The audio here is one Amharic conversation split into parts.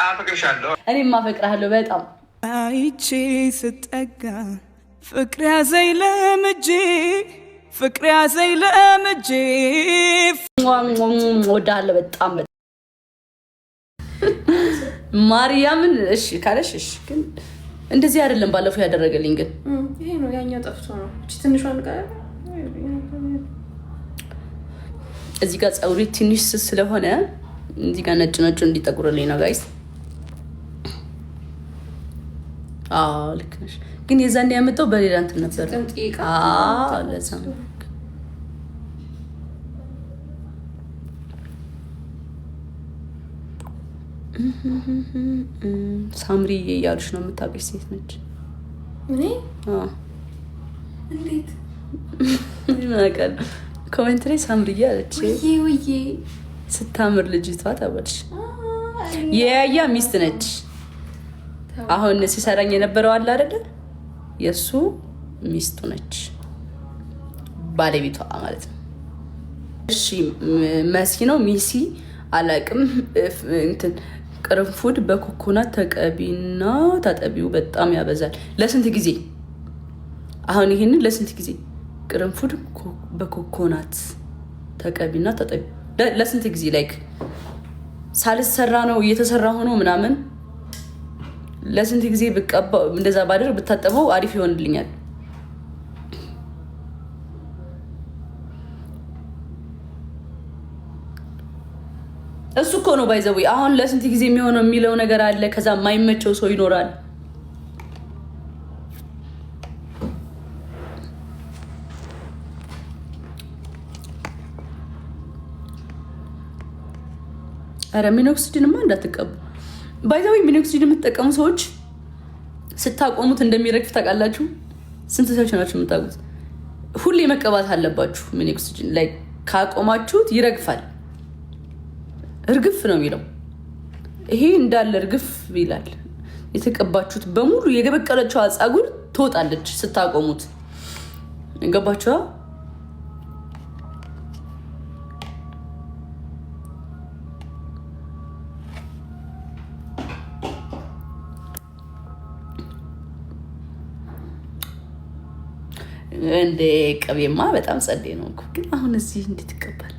አፈቅርሻለሁ። እኔም አፈቅርሃለሁ በጣም አይቼ ስጠጋ ፍቅር ያዘኝ ለምጄ ፍቅር ያዘኝ ለምጄ ወዳለሁ በጣም ማርያምን። እሺ ካለሽ እሺ፣ ግን እንደዚህ አይደለም ባለፈው ያደረገልኝ። ግን ይሄ ነው ያኛው ጠፍቶ ነው። እቺ ትንሿን ጋር እዚህ ጋር ፀጉሬ ትንሽ ስለሆነ እዚህ ጋር ነጭ ነጭ እንዲጠቁርልኝ ነው ጋይስ። ልክ ነሽ። ግን የዛኔ ያመጣው በሌላ እንትን ነበር። ለዛ ነው ሳምሪ እያሉሽ ነው። የምታውቂሽ ሴት ነች። እኔ እንዴት ይመቃል? ኮሜንት ላይ ሳምሪ አለች። ውዬ ስታምር ልጅቷ ተባልሽ። የያያ ሚስት ነች። አሁን ሲሰራኝ የነበረው አለ አይደል? የሱ ሚስቱ ነች፣ ባለቤቷ ማለት ነው። እሺ መሲ ነው ሚሲ አላቅም። እንትን ቅርንፉድ በኮኮናት ተቀቢና ታጠቢው በጣም ያበዛል። ለስንት ጊዜ? አሁን ይሄንን ለስንት ጊዜ? ቅርንፉድ በኮኮናት ተቀቢና ታጠቢው ለስንት ጊዜ? ላይክ ሳልሰራ ነው እየተሰራ ሆኖ ምናምን ለስንት ጊዜ ብቀባው እንደዛ ባደር ብታጠበው አሪፍ ይሆንልኛል። እሱ እኮ ነው ባይዘው። አሁን ለስንት ጊዜ የሚሆነው የሚለው ነገር አለ። ከዛ የማይመቸው ሰው ይኖራል። አረ ሚኖክሲዲንማ እንዳትቀቡ ባይዘው። ሚኖክሲዲን የምትጠቀሙ ሰዎች ስታቆሙት እንደሚረግፍ ታውቃላችሁ? ስንት ሰዎች ናቸው የምታውቁት? ሁሌ መቀባት አለባችሁ ሚኖክሲዲን ላይ። ካቆማችሁት ይረግፋል። እርግፍ ነው የሚለው። ይሄ እንዳለ እርግፍ ይላል። የተቀባችሁት በሙሉ የገበቀለችው ፀጉር ትወጣለች ስታቆሙት። ገባችኋ? እንደ ቅቤማ በጣም ጸዴ ነው እኮ። ግን አሁን እዚህ እንዴት ይቀባል?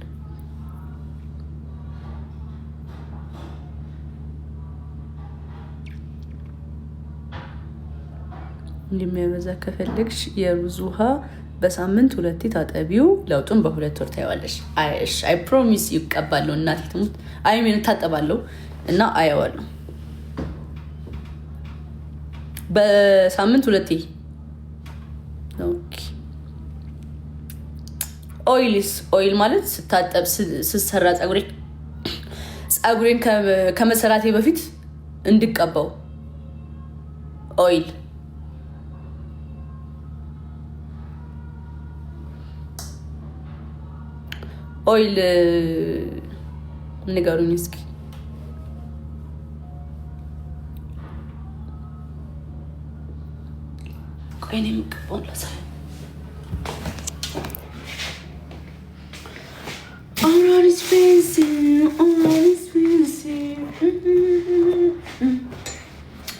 እንደሚያበዛ ከፈለግሽ የሩዝ ውሃ በሳምንት 2 ታጠቢው። ለውጡን በ2 ወር ታይዋለሽ። አይ ፕሮሚስ ይቀባለሁ። እናቴ ትሙት አይሜን ታጠባለሁ እና አየዋለሁ በሳምንት 2። ኦኬ። ኦይል ማለት ስታጠብ ስሰራ ፀጉሬን ከመሰራቴ በፊት እንድቀባው ኦይል ንገሩኝ እስኪ። ቆይ እኔ የምቀባውን ላሳይ።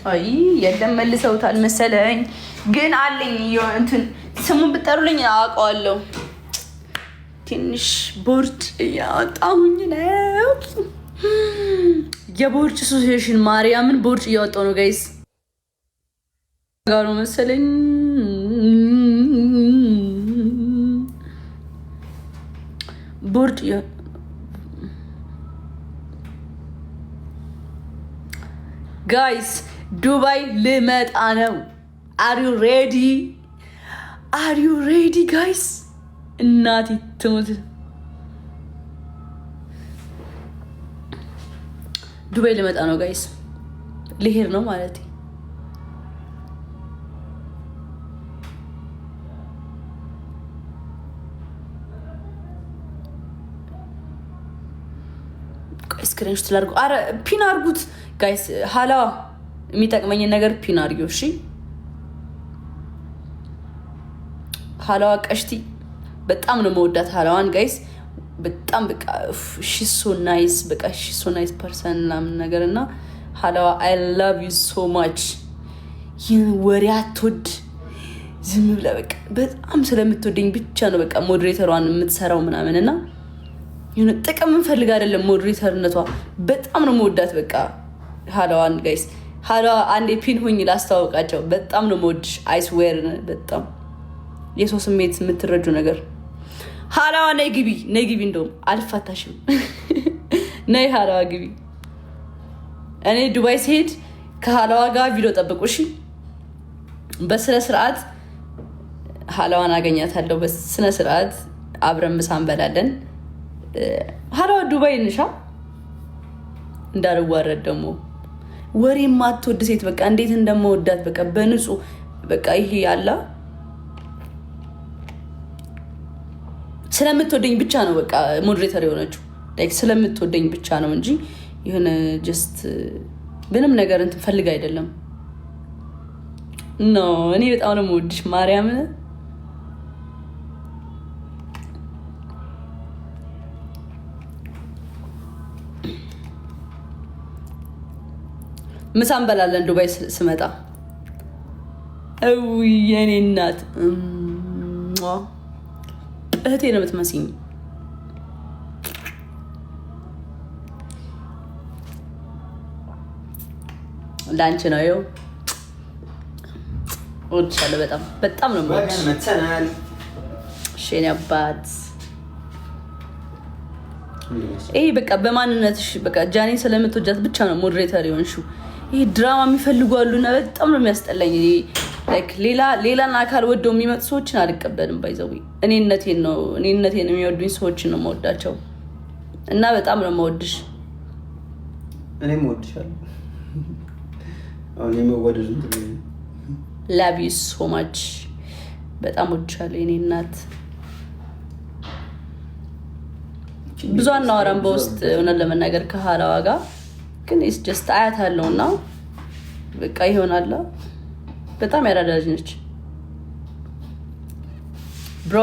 አይ የለም መልሰውታል መሰለኝ። ግን አለኝ እንትን ስሙን ብጠሩልኝ አውቀዋለሁ። ትንሽ ቦርጭ እያወጣሁኝ ነው። የቦርጭ ሱሴሽን ማርያምን ቦርጭ እያወጣሁ ነው ጋይስ። ጋር መሰለኝ ቦርጭ ጋይስ። ዱባይ ልመጣ ነው። አር ዩ ሬዲ ጋይስ? እናቴ ትሙት። ዱባይ ልመጣ ነው ጋይስ። ልሄድ ነው ማለት ስክሪንሾት ላድርጉ። አረ ፒን አድርጉት ጋይስ። ሀላዋ የሚጠቅመኝን ነገር ፒን አድርጊው እሺ። ሀላዋ ቀሽቲ በጣም ነው መወዳት ሀላዋን ጋይስ። በጣም በቃ ሺ ሶ ናይስ በቃ ሺ ሶ ናይስ ፐርሰን ምናምን ነገር እና ሀላዋ አይ ላቭ ዩ ሶ ማች። ይህን ወሬ አትወድ ዝም ብላ በቃ በጣም ስለምትወደኝ ብቻ ነው በቃ ሞዴሬተሯን የምትሰራው ምናምን እና የሆነ ጥቅም እንፈልግ አይደለም ሞዴሬተርነቷ በጣም ነው መወዳት። በቃ ሀላዋን ጋይስ ሀላዋ አንዴ ፒን ሁኝ ላስተዋውቃቸው። በጣም ነው መወድሽ አይስዌር በጣም የሰው ስሜት የምትረጁ ነገር። ሀላዋ ነይ ግቢ እንደውም አልፋታሽም። ነይ ሀላዋ ግቢ። እኔ ዱባይ ሲሄድ ከሀላዋ ጋር ቪዲዮ ጠብቁ እሺ። በስነ ስርዓት ሀላዋን አገኛታለሁ። በስነ ስርዓት አብረን ምሳ እንበላለን። ሀላዋ ዱባይ እንሻ እንዳልዋረድ ደግሞ ወሬ ማትወድ ሴት በቃ እንዴት እንደምወዳት በቃ በንጹህ በቃ ይሄ ያላ ስለምትወደኝ ብቻ ነው በቃ ሞዴሬተር የሆነችው ላይክ ስለምትወደኝ ብቻ ነው እንጂ የሆነ ጀስት ምንም ነገር እንትን ፈልግ አይደለም። ኖ እኔ በጣም ነው የምወድሽ ማርያምን። ምሳ እንበላለን ዱባይ ስመጣ። የኔ እናት እህቴ ነው የምትመስኝ። ላንቺ ነው ይኸው እወድሻለሁ። በጣም ነው የምወድሽ። እሺ የኔ አባት ይሄ በቃ በማንነትሽ በቃ ጃኒን ስለምትወጃት ብቻ ነው ሞዴሬተር የሆንሽው። ይሄ ድራማ የሚፈልጉ አሉና በጣም ነው የሚያስጠላኝ። ሌላን አካል ወደው የሚመጡ ሰዎችን አልቀበልም። ባይዘው እኔነቴን የሚወዱኝ ሰዎችን ነው የምወዳቸው እና በጣም ነው የምወድሽ። እኔም እወድሻለሁ። አሁን የመወደድ ላቭ ዩ ሶ ማች በጣም እወድሻለሁ የኔ እናት። ብዙ አናወራም በውስጥ እውነት ለመናገር ከሀላዋ ጋር ግን ኢስ ጀስት አያታለሁ እና በቃ ይሆናል። በጣም ያራዳጅ ነች ብሮ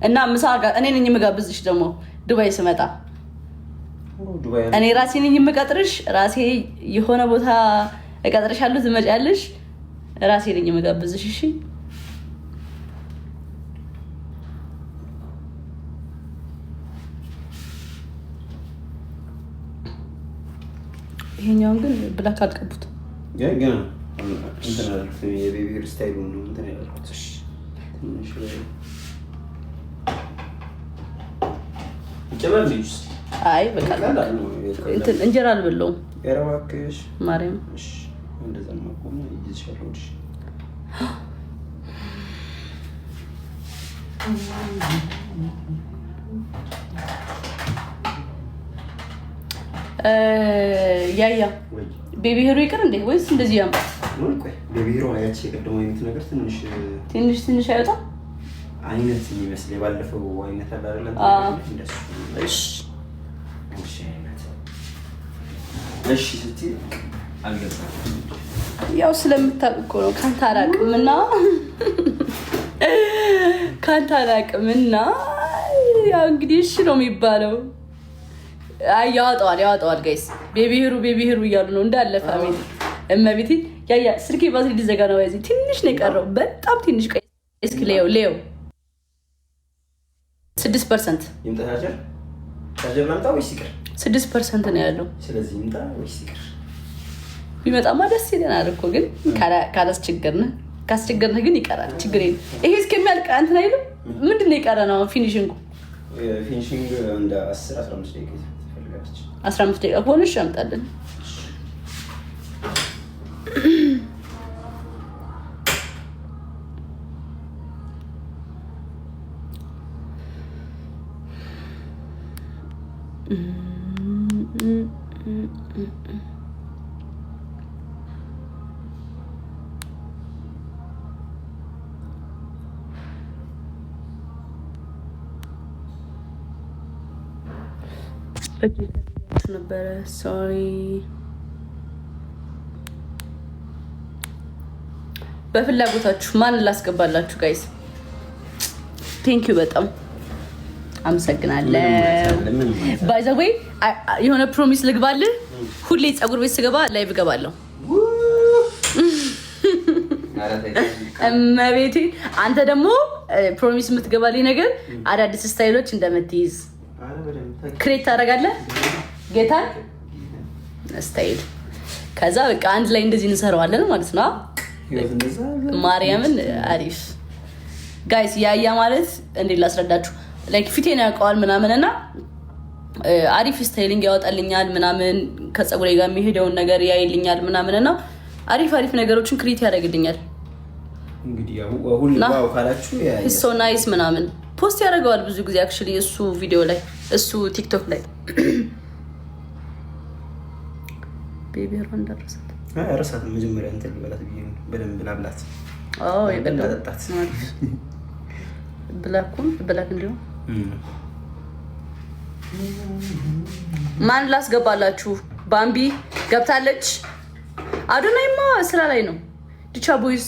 እና ምሳ እኔ ነኝ የምጋብዝሽ ደግሞ ዱባይ ስመጣ። እኔ ራሴ ነኝ የምቀጥርሽ። ራሴ የሆነ ቦታ እቀጥርሻለሁ፣ ትመጫለሽ። ራሴ ነኝ የምጋብዝሽ እሺ። ይሄኛውን ግን ብላክ አልቀቡት ገና እንትን አልኩት። የቤቢ ሄር ስታይል ነው እንትን ያልኩት። እሺ ትንሽ ይጨመር ልጅ። አይ በቃ እንትን እንጀራ አልበለውም። እባክሽ ማርያም። እሺ እንደዛ ማቆም ይይዝሻል ወዲሽ። ያያ ቤቢ ሄሮ ይቅር እንዴ ወይስ እንደዚህ ያም? ቆይ ቤቢ ሄሮ አያቺ የቀደመው አይነት ነገር ትንሽ አይወጣ አይነት የሚመስል የባለፈው አይነት አለ አይደል? እንደሱ። እሺ እሺ ስትይ አልገባም። ያው ስለምታውቅ እኮ ነው ካንተ አላውቅምና ያው እንግዲህ እሺ ነው የሚባለው። አይ ያወጣዋል ጋይስ። ቤቢ ሄሩ እያሉ ነው እንዳለ ፋሚሊ እመቤቴ። ያያ ስልኬ ባትሪ ሊዘጋ ነው። ያዚ ትንሽ ነው የቀረው፣ በጣም ትንሽ። ቆይ እስኪ ሌው 6% ይምጣታጀር ታጀር ማምጣ ወይስ ይቅር? 6% ነው ያለው። ስለዚህ ይምጣ ወይስ ይቅር? ቢመጣማ ደስ ይለናል እኮ ግን ካስቸገርነ ግን ይቀራል። ችግር የለም። ይሄ እስከሚያልቅ እንትን አይልም። ምንድነው የቀረነው? ፊኒሺንግ እንደ 10-15 ደቂቃ 15 ደቂቃ ሆነሽ ያምጣልን። ነበረ ሶሪ። በፍላጎታችሁ ማን ላስገባላችሁ ጋይስ? ቴንክ ዩ በጣም አመሰግናለሁ። ባይ ዘ ዌይ የሆነ ፕሮሚስ ልግባልህ። ሁሌ ፀጉር ቤት ስገባ ላይቭ እገባለሁ። እመቤቴ አንተ ደግሞ ፕሮሚስ የምትገባልኝ ነገር አዳዲስ ስታይሎች እንደምትይዝ ክሬት ታደርጋለህ። ጌታን ስታይል ከዛ በቃ አንድ ላይ እንደዚህ እንሰራዋለን ማለት ነው። ማርያምን አሪፍ ጋይስ። ያያ ማለት እንዴት ላስረዳችሁ? ላይክ ፊቴን ያውቀዋል ምናምን እና አሪፍ ስታይሊንግ ያወጣልኛል ምናምን ከፀጉሬ ጋር የሚሄደውን ነገር ያይልኛል ምናምን እና አሪፍ ነገሮችን ክሬት ያደርግልኛል። እንግዲህ ያው ሁሉ ዋው ካላችሁ ሶ ናይስ ምናምን ፖስት ያደርገዋል ብዙ ጊዜ አክቹሊ እሱ ቪዲዮ ላይ እሱ ቲክቶክ ላይ ቤቢ ሮን ደረሰት ረሳት መጀመሪያ እንትን ልበላት ብዬ ነው በደንብ ላብላት። አዎ የበላጣት ብላክ እንዲሁ ማን ላስገባላችሁ? ባምቢ ገብታለች። አዶናይማ ስራ ላይ ነው። ዲቻ ቦይስ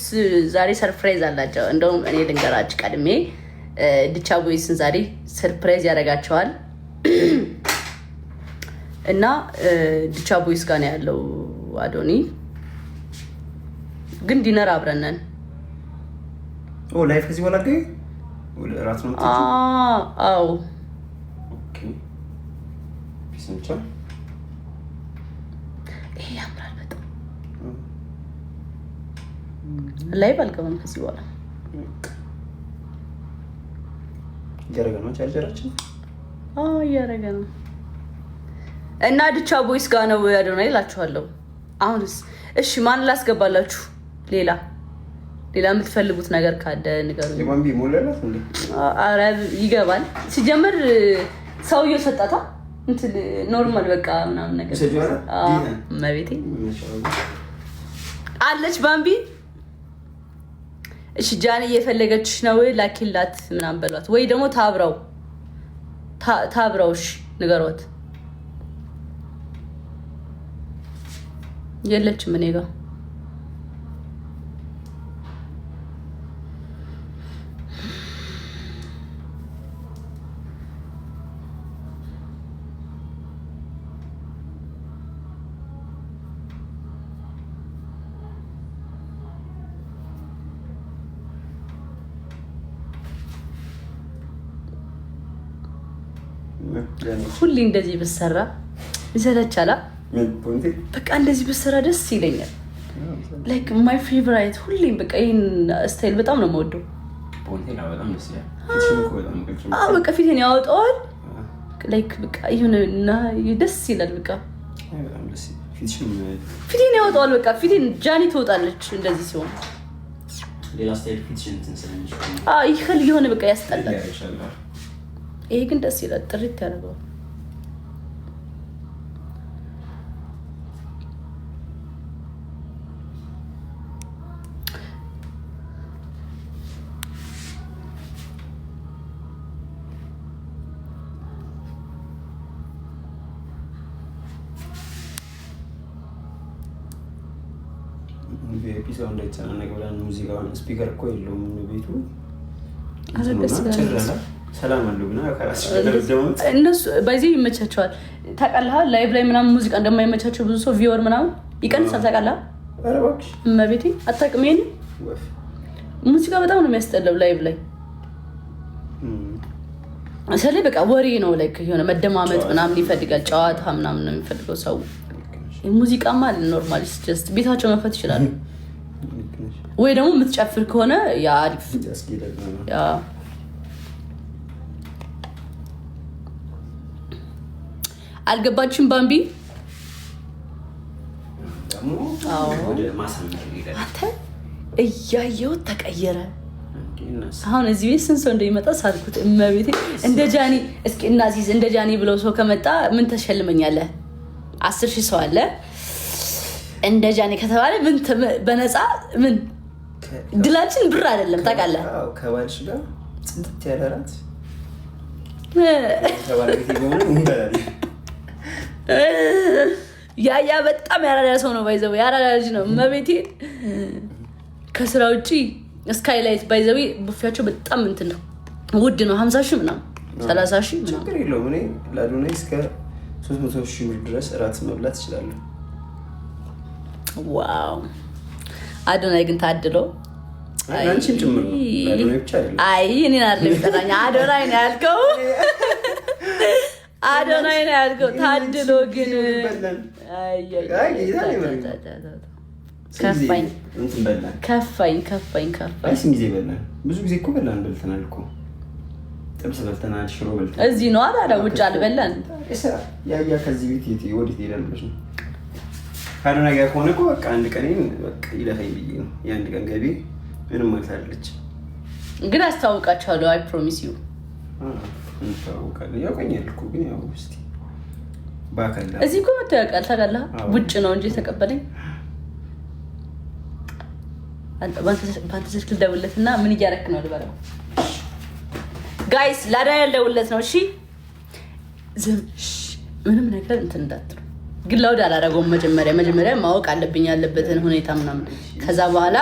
ዛሬ ሰርፕራይዝ አላቸው። እንደውም እኔ ልንገራችሁ ቀድሜ ዲቻ ቦይስን ዛሬ ሰርፕራይዝ ያደርጋቸዋል እና ዲቻ ቦይስ ጋር ነው ያለው አዶኒ። ግን ዲነር አብረነን ላይፍ ከዚህ በኋላ ራት ነው። አዎ ኦኬ ፒስንቻ ይሄ ያምራል በጣም። ላይቭ አልገባም ከዚህ በኋላ እያደረገ ነው ቻርጀራችን። እያደረገ ነው እና ዲቻ ቦይስ ጋር ነው አዶናይ እላችኋለሁ። አሁንስ እሺ ማን ላስገባላችሁ? ሌላ የምትፈልጉት ነገር ካለ ንገሩኝ። የባምቢ ሞላላት እንዴ? ኧረ ይገባል። ሲጀምር ሰውየው ሰጣታ እንትን ኖርማል በቃ ምናምን ነገር መቤቴ አለች ባምቢ። እሺ ጃኒ እየፈለገችሽ ነው ላኪላት ምናምን በሏት፣ ወይ ደግሞ ታብራውሽ ንገሯት። የለችም እኔ ጋር ሁሌ እንደዚህ ብሰራ ይሰለቻል። በቃ እንደዚህ ብሰራ ደስ ይለኛል። ላይክ ማይ ፌቨራይት ሁሌም በቃ ይሄን ስታይል በጣም ነው የምወደው። በቃ ፊቴን ያወጣዋል። ላይክ በቃ ይሁንና ደስ ይላል። በቃ ፊቴን ያወጣዋል። በቃ ፊቴን ጃኒ ትወጣለች እንደዚህ ሲሆን። ሌላ ስታይል ፊትሽን ትንሰለኝ ይኸል የሆነ በቃ ያስጠላል። ይሄ ግን ደስ ይላል። ጥሪት ያደርገዋል። ፒሳው እንዳይቻናነቅ ብለን ሙዚቃውን ስፒከር እኮ የለውም ቤቱ። ሰላም አለው ግን እነሱ በዚህ ይመቻቸዋል። ታውቃለህ ላይቭ ላይ ምናምን ሙዚቃ እንደማይመቻቸው ብዙ ሰው ቪወር ምናምን ይቀንሳል። ታውቃለህ እመቤቴ አታውቅም። ይሄን ሙዚቃ በጣም ነው የሚያስጠላው ላይቭ ላይ። ስለዚህ በቃ ወሬ ነው ላይክ የሆነ መደማመጥ ምናምን ይፈልጋል። ጨዋታ ምናምን ነው የሚፈልገው ሰው። ሙዚቃማ ኖርማሊ ጀስት ቤታቸው መፈት ይችላል። ወይ ደግሞ የምትጨፍር ከሆነ ያ አሪፍ ያ አልገባችም ባምቢ። አንተ እያየው ተቀየረ። አሁን እዚህ ቤት ስንት ሰው እንደሚመጣ ሳልኩት እመቤቴ። እንደ ጃኒ እስኪ እናዚዝ እንደ ጃኒ ብለው ሰው ከመጣ ምን ተሸልመኛለህ? 10,000 ሰው አለ። እንደ ጃኒ ከተባለ ምን በነፃ ምን ድላችን ብር አይደለም ታውቃለህ። ከባልሽ ጋር ጽድት ያለራት ያ በጣም ያራዳ ሰው ነው። ባይዘው ያራዳ ልጅ ነው መቤቴ። ከስራ ውጪ ስካይላይት ባይዘው ቡፌያቸው በጣም እንትን ነው፣ ውድ ነው። 50,000 ምናምን 30,000 ችግር የለውም። እኔ ለአዶናይ እስከ 300,000 ብር ድረስ እራት መብላት እችላለሁ። ዋው አዶናይ ግን ታድሎ አንቺም ጭምር ነው። አዶናይ ብቻ አይደለም። አይ እኔን አይደለም ጠራኝ። አዶናይ ነው ያልከው። አዶናይ ነው ያልከው። ታድሎ ግን ከፋኝ። ስንት ጊዜ በላን? ብዙ ጊዜ እኮ በልተናል እኮ ጥብስ በልተናል፣ ሽሮ በልተናል። እዚህ ነው አላ ውጭ አልበላን። ያ ከዚህ ቤት ወዴት ሄዳል ብለሽ ነው? ከአዶናይ ጋር ከሆነ እኮ በቃ አንድ ቀን በቃ ይለፋኝ ብዬ ነው። የአንድ ቀን ገቢ ምንም ማለት አይደለች። ግን አስተዋውቃችኋለሁ። አይ ፕሮሚስ ዩ እንተዋወቃለን። ያውቀኛል እኮ ግን ያው እስኪ በአካል እዚህ እኮ መጥቶ ያውቃል። ታውቃለህ? ውጭ ነው እንጂ የተቀበለኝ። በአንተ ስልክ ልደውልለትና ምን እያደረክ ነው ልበለው። ጋይስ ለአዶናይ ልደውልለት ነው። እሺ ምንም ነገር እንትን እንዳትሉ ግን ላውድ አላደረገውም። መጀመሪያ ማወቅ አለብኝ ያለበትን ሁኔታ ምናምን። ከዛ በኋላ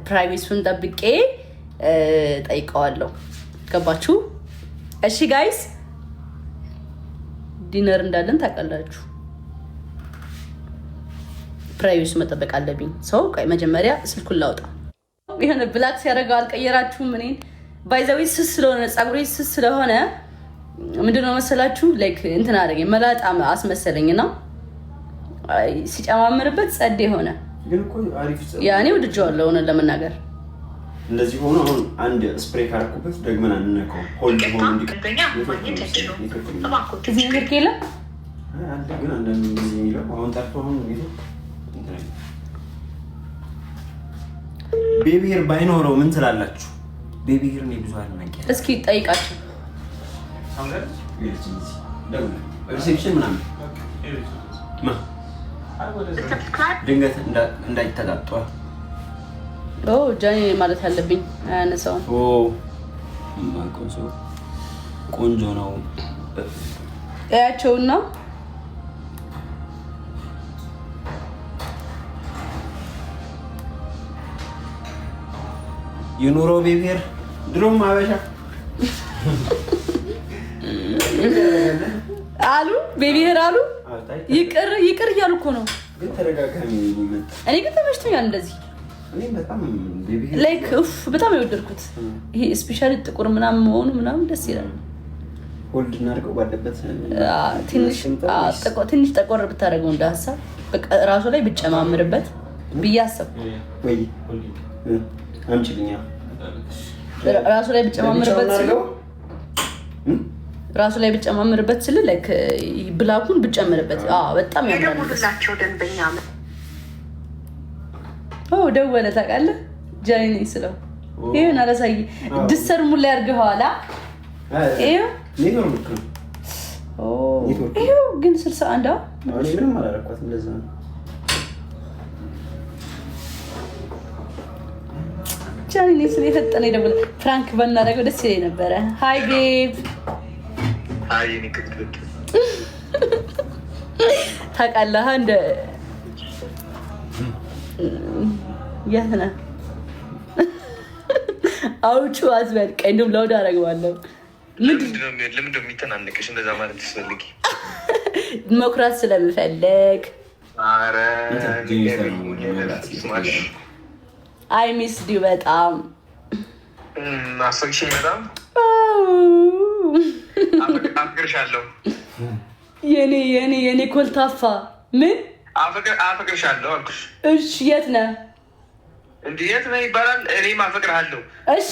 ፕራይቬሲውን ጠብቄ ጠይቀዋለሁ። ገባችሁ? እሺ ጋይስ ዲነር እንዳለን ታውቃላችሁ። ፕራይቬሲ መጠበቅ አለብኝ። ሰው መጀመሪያ ስልኩን ላውጣ። የሆነ ብላክ ሲያደርገው አልቀየራችሁም? እኔን ባይዛዊ ስስ ስለሆነ ፀጉሬ ስስ ስለሆነ ምንድነው መሰላችሁ ላይክ እንትን አደረገኝ፣ መላጣ አስመሰለኝና ሲጨማምርበት ጸዴ ሆነ። ግን እኮ አሪፍ ጸዴ ያኔ ወድጄዋለሁ ሆነ ለመናገር። እንደዚህ ሆኖ አሁን አንድ ስፕሬይ ካረኩበት ደግመን አንነካው። ሆልድ ሆኖ እዚህ ነገር ከሌለ አንተ ግን አንዳንድ ጊዜ የሚለው አሁን ጠርቶ አሁን ቤቢ ሄር ባይኖረው ምን ትላላችሁ? ቤቢ ሄር ነው ብዙ አልነገር። እስኪ ጠይቃችሁ ሪሴፕሽን ምናምን ድንገት እንዳይተጣጧ ጃኒ ማለት ያለብኝ አያነሳውም። ቆንጆ ነው እያቸውና የኑሮ ቤቢር ድሮም አበሻ አሉ ቤቢር አሉ። ይቅር እያሉ እኮ ነው። ግን ተደጋጋሚ ይመጣ። እኔ ግን ተመችቶኛል እንደዚህ በጣም ቤቢር ላይክ በጣም የወደድኩት ይሄ ስፔሻሊ ጥቁር ምናምን መሆኑ ምናምን ደስ ይላል። ሆልድ እናድርገው ባለበት ትንሽ ጠቆር ብታደርገው እንደ ሀሳብ በቃ ራሱ ላይ ብጨማምርበት ብዬ አሰብኩ። ወይ አምጪልኛ ራሱ ላይ ብጨማምርበት ራሱ ላይ ብጨማምርበት ስል ላይክ ብላኩን ብጨምርበት በጣም ያምራል። ደውላቸው ደንበኛ ደወለ ታውቃለህ? ጃኒ ነኝ ስለው ይሄን አላሳይ ድሰር ሙላ ያርገው ኋላ ኔትወርክ ይሄው ግን 61 አሁን ምንም አላረኳት እንደዛ ነው። ጃኒ ነኝ ስለ የፈጠነ ደወለ። ፍራንክ ባናረገው ደስ ይለኝ ነበረ። ሃይ ቤብ አይ እኔ ከትልቅ ታውቃለህ እንደ ያና አውጩ አዝበል ቀንዱም ላውድ አደርገዋለሁ። ለምንድነው የሚተናነቅሽ እንደዛ ማለት ትፈልጊ? መኩራት ስለምፈልግ። አረ አይ ሚስ ዲው በጣም አፈቅሽኝ በጣም አፍቅርሻለሁ። የኔ ኮልታፋ ምን አፈቅርሻለሁ አልኩሽ። እሺ የት ነህ? እንዴት ነው ይባላል? እኔም አፈቅርሃለሁ። እሺ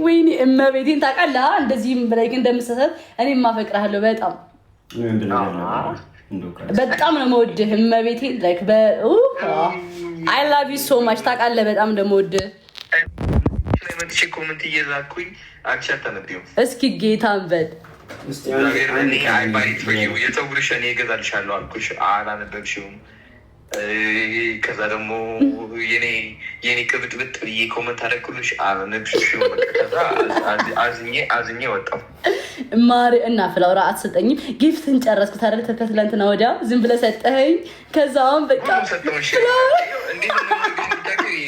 ወይኔ እመቤቴን ታውቃለህ፣ እንደዚህም በላይ ግን እንደምሰሰት እኔም አፈቅርሃለሁ በጣም በጣም ነው የምወድህ እመቤቴን ላይክ አይ ላቭ ዩ ሶ ማች ታውቃለህ፣ በጣም እንደምወድህ መጥቼ ኮመንት እየላኩኝ አንቺ አታነቢውም። እስኪ ጌታን በል የፀጉርሽ እኔ እገዛልሻለሁ አልኩሽ፣ አላነበብሽውም። ከዛ ደግሞ የኔ ቅብጥብጥ ብዬ ኮመንት አደረኩልሽ፣ አላነበብሽውም። ከዛ አዝኜ ወጣሁ። ማሪ እና ፍላውራ አትሰጠኝም። ጊፍትን ጨረስኩት አይደል? ከትላንትና ወዲያ ዝም ብለህ ሰጠኸኝ። ከዛ አሁን በቃ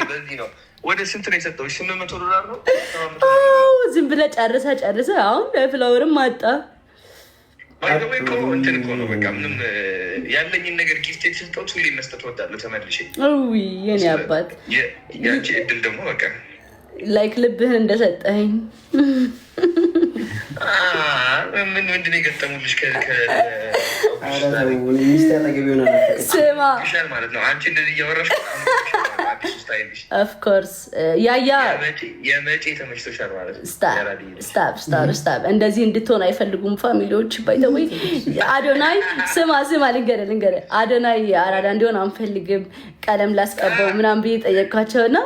በዚህ ነው ወደ ስንት ነው የሰጠሁሽ? $800 ነው። ዝም ብለህ ጨርሰህ አሁን ለፍላወርም አጣ። ባይዘዌ እኮ እንትን እኮ ነው በቃ ምንም ያለኝን ነገር ጊፍት ስልጠው ሁሌ መስጠት ወዳለሁ ተመልሼ። የኔ አባት ያንቺ እድል ደግሞ በቃ ላይክ ልብህን እንደሰጠኸኝ ምንድን ነው የገጠሙልሽ? ስማ ማለት ነው አንቺ እንደዚህ እያወራሽ ኦፍኮርስ ያያ የመጪ ተመችቶሻል ማለት ነው። ስታፕ እንደዚህ እንድትሆን አይፈልጉም ፋሚሊዎች። ባይተወይ አዶናይ ስማ ልንገርህ አዶናይ አራዳ እንዲሆን አንፈልግም ቀለም ላስቀባው ምናምን ብዬ ጠየቅኳቸውና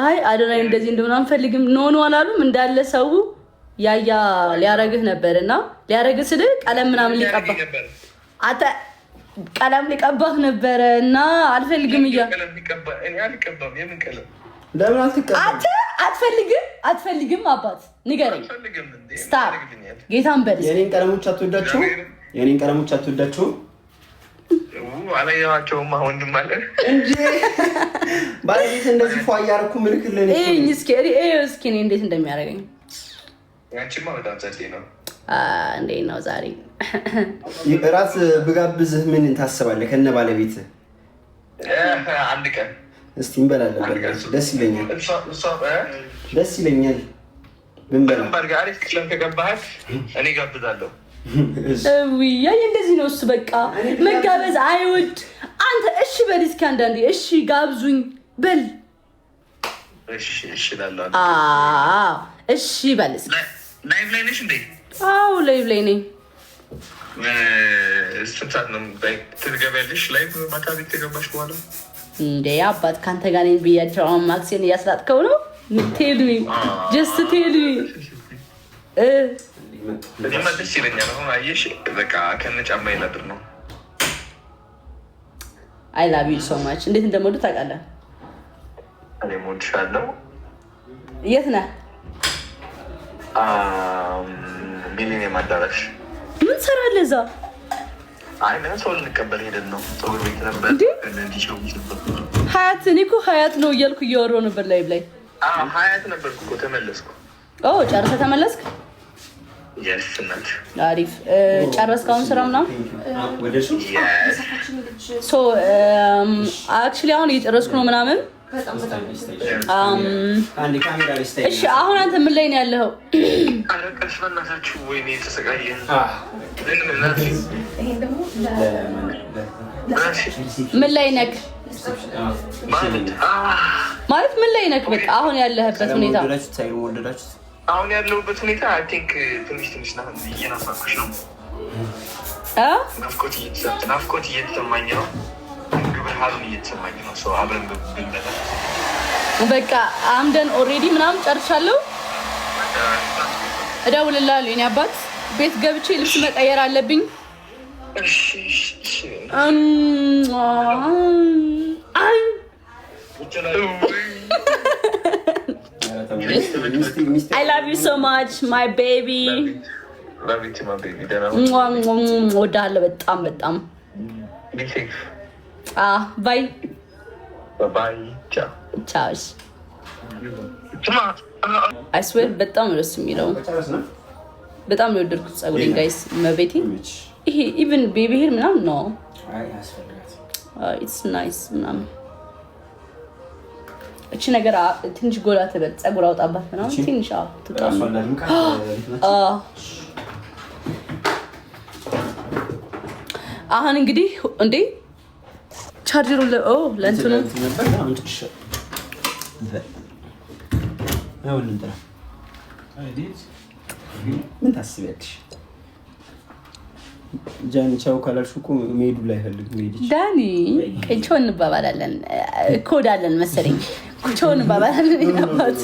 አይ አዶናይ እንደዚህ እንደሆነ አንፈልግም ኖ አላሉም። እንዳለ ሰው ያያ ሊያረግህ ነበር እና ሊያረግህ ስል ቀለም ምናምን ሊቀባህ አተ ቀለም ሊቀባህ ነበረ እና አልፈልግም እያ አትፈልግም አባት ንገረኝ። ስታር ጌታን በል የኔን ቀለሞች አትወዳቸውም? አላየኋቸውም። ወንድም አለ እንጂ ባለቤት እንደዚህ ፏ እያደረኩ ምልክልን እስኪ እኔ እንዴት እንደሚያደርገኝ ያንቺማ በጣም ጸዴ ነው። እንዴት ነው ዛሬ እራት ብጋብዝህ ምን ታስባለህ? ከነ ባለቤት አንድ ቀን እስቲ እንበላለን። ደስ ይለኛል ብንበላ። ከገባህ እኔ ጋብዛለሁ። ያየ እንደዚህ ነው እሱ። በቃ መጋበዝ አይወድ አንተ። እሺ በል እስኪ አንዳንዴ እሺ ጋብዙኝ በል። እሺ እላለሁ። እሺ በል እስኪ። ላይቭ ላይ ነሽ እንዴ? አዎ ላይቭ ላይ ነኝ። ስንት ሰዓት ነው ትገቢያለሽ? ላይቭ ማታ ቤት ከገባሽ በኋላ እንዴ አባት ከአንተ ጋር ነኝ ብያቸው አሁን ማክሴን እያስላጥከው ነው። ቴልሚ ጀስት ቴልሚ እኔማ ደስ ይለኛል። አሁን አየሽ በቃ ከነጫማዬ ላድር ነው። አይ ላቭ ዩ ሶ ማች። እንዴት እንደምወዱ ታውቃለህ? እኔም እወድሻለሁ። የት ነህ? ሚሊኒየም አዳራሽ። ምን ትሰራለህ እዛ? አይ ምን ሰው ልንቀበል ሄደን ነው። ፀጉር ቤት ነበር። ሀያት እኔ እኮ ሀያት ነው እያልኩ እያወራሁ ነበር ላይቭ ላይ። ሀያት ነበርኩ እኮ ተመለስኩ። ጨርሰህ ተመለስክ? የስናት አሪፍ ጨረስክ አሁን ስራ ምናምን? አክቹዋሊ አሁን እየጨረስኩ ነው ምናምን። እሺ አሁን አንተ ምን ላይ ነው ያለኸው? አረቀሽ በእናታችሁ ወይኔ ተሰቃየን። ምን ላይ ነክ ማለት ምን ላይ ነክ? በቃ አሁን ያለህበት ሁኔታ አሁን ያለሁበት ሁኔታ አይ ቲንክ ትንሽ እየናፈኩሽ ነው። ናፍቆት እየተሰማኝ ነው። ግብር ሀዘን እየተሰማኝ ነው። ሰው አብረን ብንበላ በቃ አምደን ኦልሬዲ ምናምን ጨርሻለሁ። እደውልልሃለሁ የእኔ አባት። ቤት ገብቼ ልብስ መቀየር አለብኝ። I love you so much my baby. Love you too my baby. ወዳለ በጣም ባይ ባይ ቻው ቻው። አይ ስዌር በጣም ነው ደስ የሚለው። በጣም ነው የወደድኩት ፀጉሬን ጋይስ። መቤቴ ይሄ ኢቭን ቤቢ ሄር ምናምን ነው። ኢትስ ናይስ ምናምን። እቺ ነገር ትንሽ ጎላ ትበል ፀጉር አውጣባት ምናምን ትንሽ ትጣም። አሁን እንግዲህ እንዴ ቻርጀሩ ለእንትኑ ምን ታስቢያለሽ? ጃኒ ቻው ካላልሽ እኮ መሄዱ ላይ ፈልግ መሄድ ዳኒ ቻው እንባባላለን። ኮድ አለን መሰለኝ። ቻው እንባባላለን። ይናባት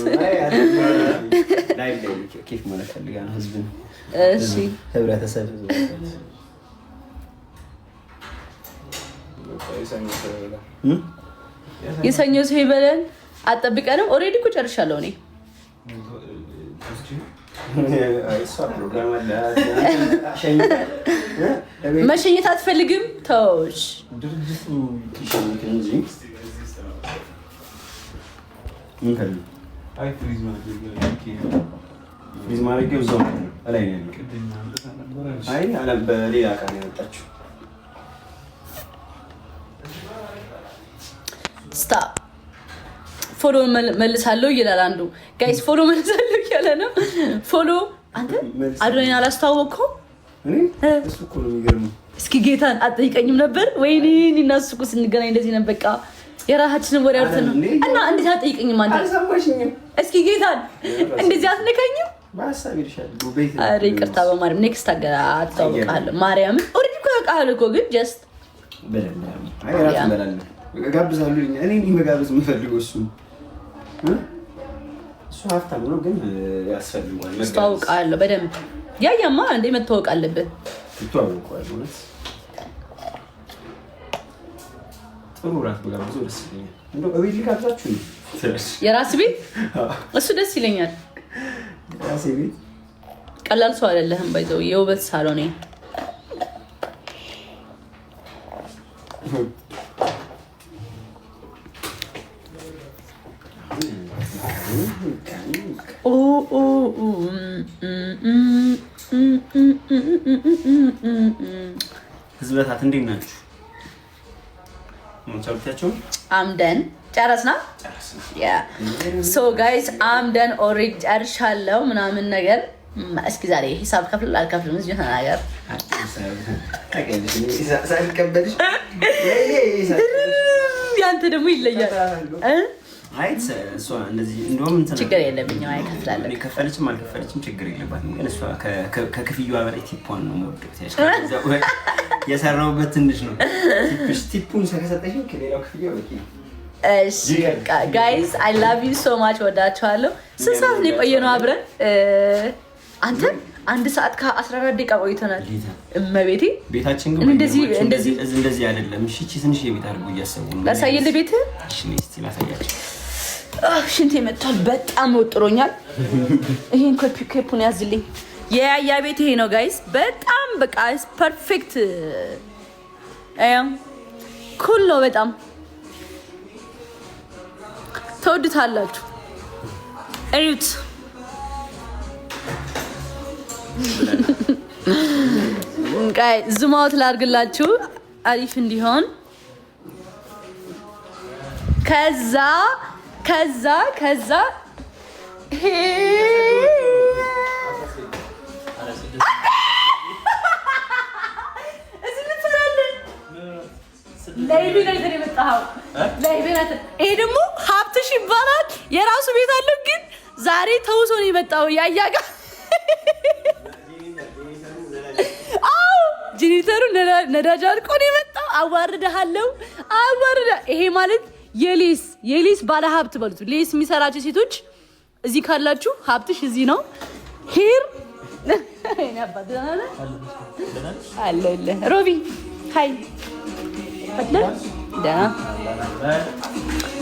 ላይ ኬክ ማለት ፈልጋ ነው ህዝብ። እሺ ህብረተሰብ የሰኞ ሰው ይበለን። አጠብቀንም ኦልሬዲ እኮ ጨርሻለሁ እኔ። መሸኘት አትፈልግም? ተውሽ ምን ፈልግ? አይ ፍሪዝ ማድረግ እዛው ላይ ነው ያለው። አይ አለ በሌላ ዕቃ ነው የመጣችው። ስታፕ ፎሎ መልሳለሁ ይላል አንዱ። ጋይስ ፎሎ መልሳለሁ እያለ ነው። ፎሎ አንተ አዶናይን አላስተዋወቅኩም እኔ እሱ እኮ ነው የሚገርመው። እስኪ ጌታን አትጠይቀኝም ነበር? ወይኔ እኔና እሱ እኮ ስንገናኝ እንደዚህ ነበር። በቃ የራሳችንን ወሬ አውርተን ነው እና እንዴት አትጠይቀኝም አንተ? አልሰማሽኝም? እስኪ ጌታን እንደዚህ አትነካኝም? በሀሳብ ይልሻል። ጉቤት አሬ ይቅርታ በማርያም ኔክስት አታውቃለሁ። ማርያም ኦሬዲ እኮ ያውቃል እኮ ግን ጀስት በደንብ አይ ራስ እንበላለን። እጋብዛለሁ እኔ መጋበዝ የምፈልገው እሱ ሀብታም ነው ግን ያስፈልጋል። አስተዋውቃለሁ በደንብ ያያማ እንዴ መታወቅ አለብን። ይተዋወቃል ማለት ጥሩ ራት በጋብዘው ደስ ይለኛል። እንደው እቤት ልጋብዛችሁ ነው የራስ ቤት እሱ ደስ ይለኛል። የራሴ ቤት ቀላል ሰው አይደለህም። ባይዘው የውበት ሳሎኔ ህዝበታት እንዴት ናችሁ? ቻውታችሁ አምደን ጨረስና ያ ሶ ጋይስ አምደን ኦሬዲ ጨርሻለሁ ምናምን ነገር። እስኪ ዛሬ ሂሳብ ከፍል አልከፍልም እዚህ ተናገር። ያንተ ደግሞ ይለያል። አይት እሷ እንደዚህ እንደውም ችግር የለብኝም። አይከፍላለሁ ከፈለችም አልከፈለችም ችግር የለባትም። ግን እሷ ከክፍያዋ በላይ ቲፖን ነው የምወደው። የሰራሁበት ትንሽ ነው። ቲፑን ከሰጠሽኝ ከሌላው ክፍያው በቂ ነው። እሺ ጋይስ አይ ላቭ ዩ ሶ ማች ወዳችኋለሁ። ስንት ሰዓት ነው የቆየነው አብረን? አንተ 1 ሰዓት ከ14 ደቂቃ ቆይተናል። እመቤቴ ቤታችን ግን እንደዚህ አይደለም። እሺ እቺ ትንሽ የቤት አድርጎ እያሰቡ ነው። ላሳየልህ ቤት። እሺ እስቲ ላሳያችሁ። ሽንቴ መጥቷል። በጣም ወጥሮኛል። ይሄን ኮፒ ያዝልኝ። የያያ ቤት ይሄ ነው ጋይስ። በጣም በቃ ፐርፌክት ኩል ነው። በጣም ተወዱታላችሁ። እዩት። ዙም አውት ላድርግላችሁ አሪፍ እንዲሆን። ከዛ ይሄ ደግሞ ሀብትሽ ይባላል። የራሱ ቤት አለው ግን ዛሬ ተውሶ ነው የመጣው ያያ ጋር። አዎ ጄኔሬተሩ ነዳጅ አልቆ ነው የመጣው። አዋርደሃለሁ። ይሄ ማለት የሌስ ባለ ሀብት በሉት። ሌስ የሚሰራቸው ሴቶች እዚህ ካላችሁ ሀብትሽ እዚህ ነው። ሂር አለለ ሮቢ ሃይ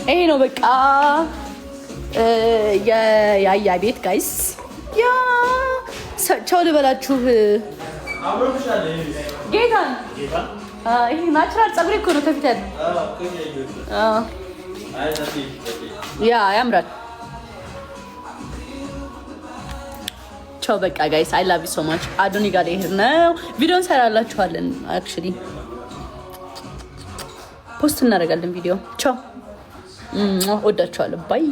ይሄ ነው በቃ የያያ ቤት ጋይስ። ያ ቻው ልበላችሁ። ጌታ ይሄ ናቹራል ፀጉሬ እኮ ነው ከፊት ያለው። ያ ያምራል። ቻው በቃ ጋይስ አይ ላቭ ዩ ሶ ማች። አዶኒ ጋር ይሄድ ነው ቪዲዮ እንሰራላችኋለን። አክቹሊ ፖስት እናደርጋለን ቪዲዮ። ቻው ወዳችኋለሁ። ባይ